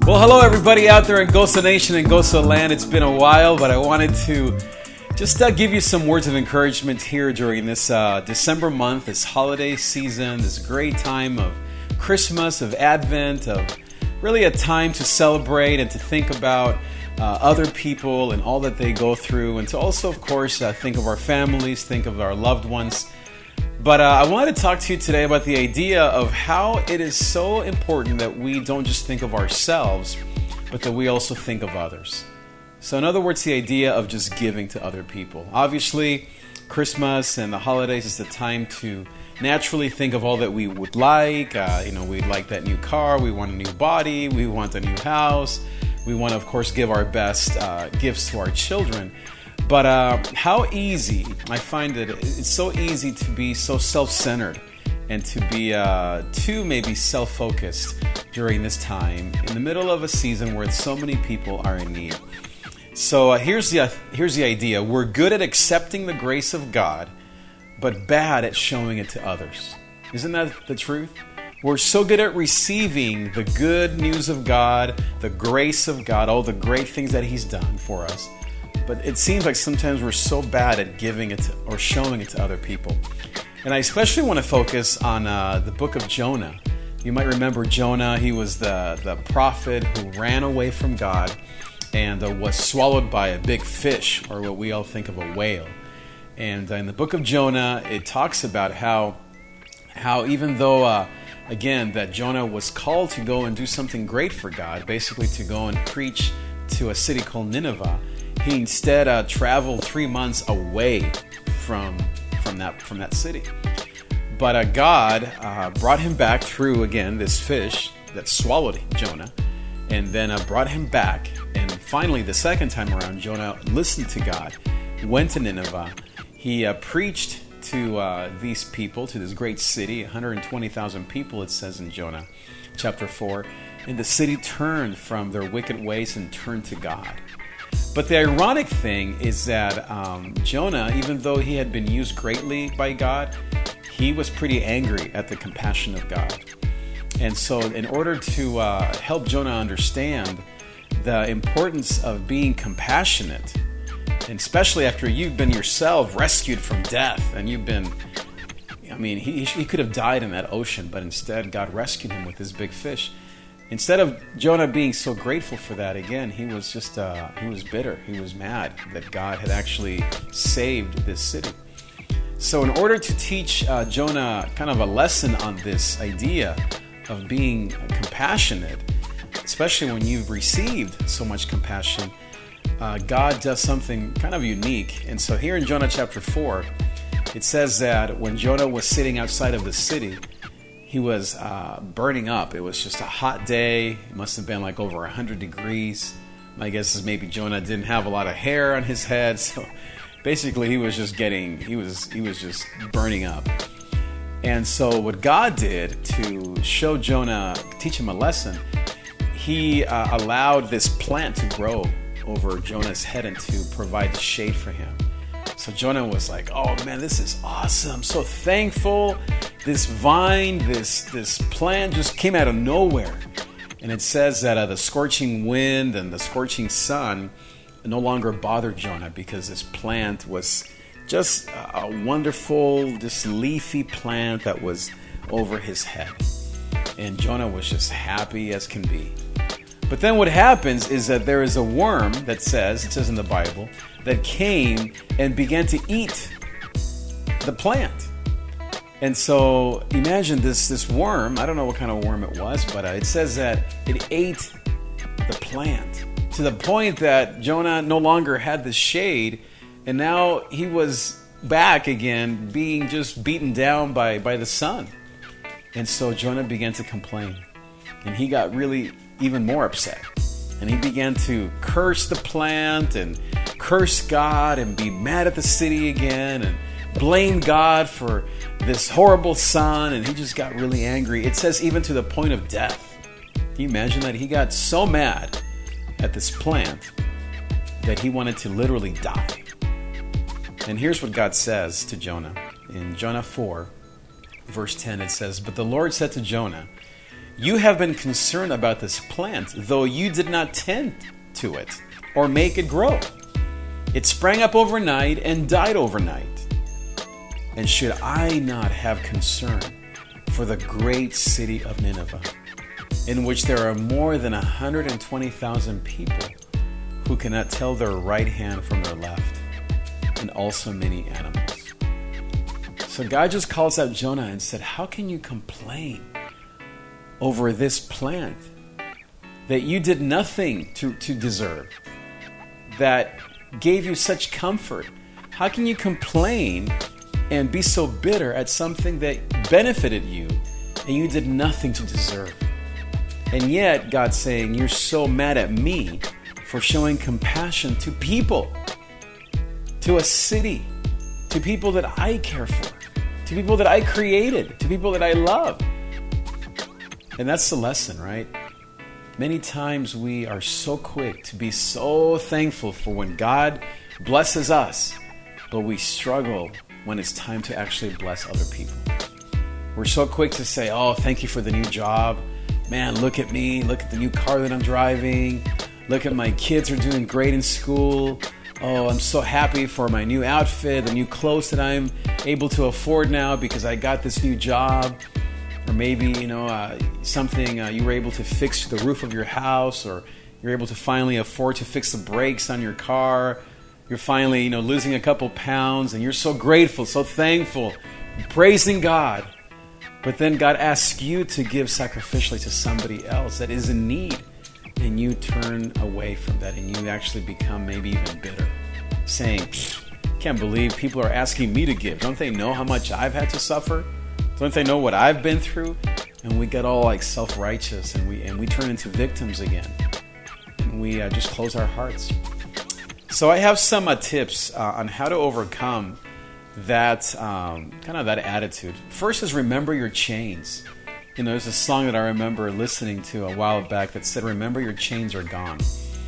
Well, hello everybody out there in GOZO Nation and GOZO Land. It's been a while, but I wanted to just give you some words of encouragement here during this December month, this holiday season, this great time of Christmas, of Advent, of really a time to celebrate and to think about other people and all that they go through, and to also, of course, think of our families, think of our loved ones. But I wanted to talk to you today about the idea of how it is so important that we don't just think of ourselves, but that we also think of others. So in other words, the idea of just giving to other people. Obviously, Christmas and the holidays is the time to naturally think of all that we would like. We'd like that new car, we want a new body, we want a new house. We want to, of course, give our best gifts to our children. But how easy, I find that it's so easy to be so self-centered and to be too maybe self-focused during this time in the middle of a season where so many people are in need. So here's the idea. We're good at accepting the grace of God, but bad at showing it to others. Isn't that the truth? We're so good at receiving the good news of God, the grace of God, all the great things that He's done for us. But it seems like sometimes we're so bad at giving it or showing it to other people. And I especially want to focus on the book of Jonah. You might remember Jonah. He was the prophet who ran away from God and was swallowed by a big fish, or what we all think of a whale. And in the book of Jonah, it talks about how even though, again, that Jonah was called to go and do something great for God, basically to go and preach to a city called Nineveh, he instead traveled 3 months away from that city. But God brought him back through, again, this fish that swallowed Jonah, and then brought him back. And finally, the second time around, Jonah listened to God, went to Nineveh. He preached to these people, to this great city, 120,000 people, it says in Jonah chapter 4. And the city turned from their wicked ways and turned to God. But the ironic thing is that Jonah, even though he had been used greatly by God, he was pretty angry at the compassion of God. And so in order to help Jonah understand the importance of being compassionate, and especially after you've been yourself rescued from death, and you've been, he could have died in that ocean, but instead God rescued him with this big fish. Instead of Jonah being so grateful for that, again, he was bitter. He was mad that God had actually saved this city. So in order to teach Jonah kind of a lesson on this idea of being compassionate, especially when you've received so much compassion, God does something kind of unique. And so here in Jonah chapter 4, it says that when Jonah was sitting outside of the city, he was burning up. It was just a hot day. It must have been like over 100 degrees. My guess is maybe Jonah didn't have a lot of hair on his head, so basically he was just burning up. And so what God did to show Jonah, teach him a lesson, he allowed this plant to grow over Jonah's head and to provide shade for him. So Jonah was like, oh man, this is awesome. So thankful. This vine, this plant just came out of nowhere. And it says that the scorching wind and the scorching sun no longer bothered Jonah because this plant was just a wonderful, this leafy plant that was over his head. And Jonah was just happy as can be. But then what happens is that there is a worm it says in the Bible, that came and began to eat the plant. And so imagine this worm, I don't know what kind of worm it was, but it says that it ate the plant to the point that Jonah no longer had the shade, and now he was back again being just beaten down by the sun. And so Jonah began to complain, and he got really even more upset. And he began to curse the plant and curse God and be mad at the city again and blame God for this horrible sun. And he just got really angry. It says even to the point of death. Can you imagine that? He got so mad at this plant that he wanted to literally die. And here's what God says to Jonah. In Jonah 4, verse 10, it says, "But the Lord said to Jonah, you have been concerned about this plant, though you did not tend to it or make it grow. It sprang up overnight and died overnight. And should I not have concern for the great city of Nineveh, in which there are more than 120,000 people who cannot tell their right hand from their left, and also many animals?" So God just calls out Jonah and said, how can you complain over this plant that you did nothing to deserve, that gave you such comfort? How can you complain and be so bitter at something that benefited you and you did nothing to deserve? And yet God's saying, you're so mad at me for showing compassion to people, to a city, to people that I care for, to people that I created, to people that I love. And that's the lesson, right? Many times we are so quick to be so thankful for when God blesses us, but we struggle when it's time to actually bless other people. We're so quick to say, oh, thank you for the new job. Man, look at me. Look at the new car that I'm driving. Look at my kids are doing great in school. Oh, I'm so happy for my new outfit, the new clothes that I'm able to afford now because I got this new job. Or maybe, something you were able to fix the roof of your house, or you're able to finally afford to fix the brakes on your car. You're finally, losing a couple pounds, and you're so grateful, so thankful, praising God. But then God asks you to give sacrificially to somebody else that is in need, and you turn away from that, and you actually become maybe even bitter, saying, can't believe people are asking me to give. Don't they know how much I've had to suffer? Don't they know what I've been through? And we get all like self-righteous, and we turn into victims again, and we just close our hearts. So I have some tips on how to overcome that that attitude. First is remember your chains. There's a song that I remember listening to a while back that said, "Remember your chains are gone."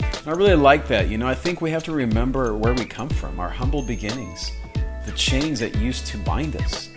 And I really like that. I think we have to remember where we come from, our humble beginnings, the chains that used to bind us.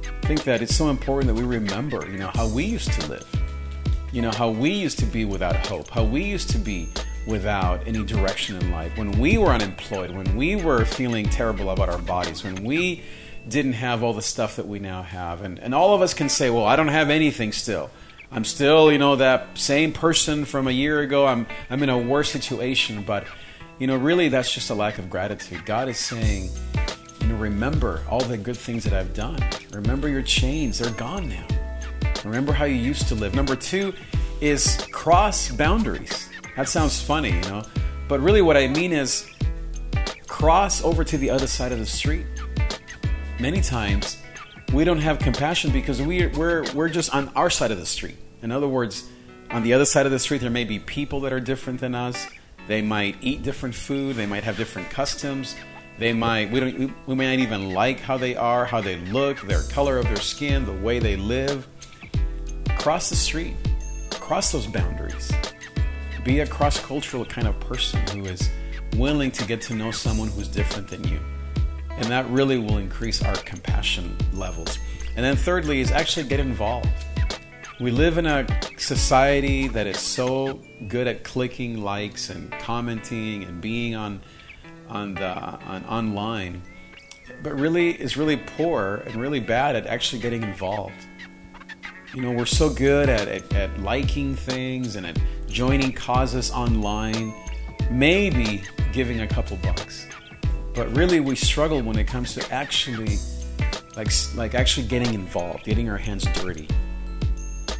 I think that it's so important that we remember, how we used to live, how we used to be without hope, how we used to be without any direction in life, when we were unemployed, when we were feeling terrible about our bodies, when we didn't have all the stuff that we now have. And all of us can say, well, I don't have anything still. I'm still, that same person from a year ago. I'm in a worse situation. But, really that's just a lack of gratitude. God is saying, remember all the good things that I've done. Remember your chains. They're gone now. Remember how you used to live. Number 2 is cross boundaries. That sounds funny, but really what I mean is cross over to the other side of the street. Many times we don't have compassion because we're just on our side of the street. In other words, on the other side of the street there may be people that are different than us. They might eat different food. They might have different customs. We might not even like how they are, how they look, their color of their skin, the way they live. Cross the street. Cross those boundaries. Be a cross-cultural kind of person who is willing to get to know someone who's different than you. And that really will increase our compassion levels. And then thirdly is actually get involved. We live in a society that is so good at clicking likes and commenting and being on online, but really is really poor and really bad at actually getting involved. We're so good at liking things and at joining causes online, maybe giving a couple bucks. But really we struggle when it comes to actually actually getting involved, getting our hands dirty.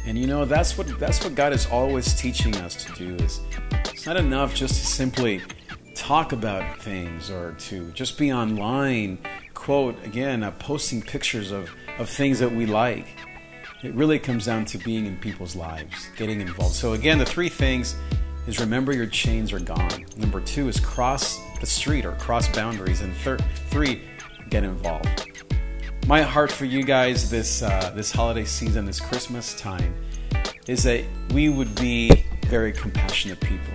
And that's what God is always teaching us to do. Is it's not enough just to simply talk about things or to just be online, posting pictures of things that we like. It really comes down to being in people's lives, getting involved. So again, the 3 things is remember your chains are gone. Number 2 is cross the street or cross boundaries. And 3, get involved. My heart for you guys this holiday season, this Christmas time, is that we would be very compassionate people.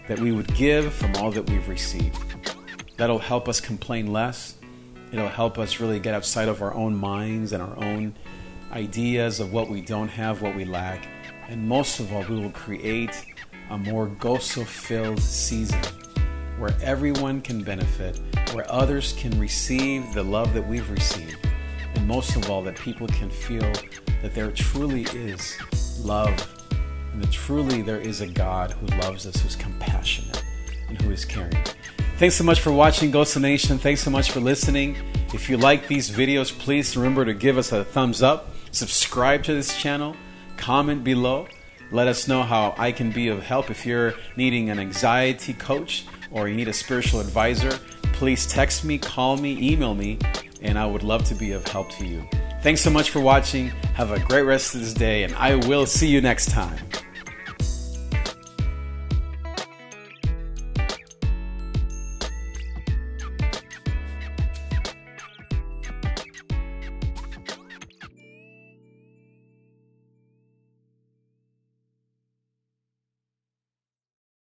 That we would give from all that we've received. That'll help us complain less. It'll help us really get outside of our own minds and our own ideas of what we don't have, what we lack. And most of all, we will create a more GOZO-filled season where everyone can benefit, where others can receive the love that we've received. And most of all, that people can feel that there truly is love, and that truly there is a God who loves us, who's compassionate, and who is caring. Thanks so much for watching, GOZO Nation. Thanks so much for listening. If you like these videos, please remember to give us a thumbs up, subscribe to this channel, comment below. Let us know how I can be of help. If you're needing an anxiety coach or you need a spiritual advisor, please text me, call me, email me, and I would love to be of help to you. Thanks so much for watching. Have a great rest of this day, and I will see you next time.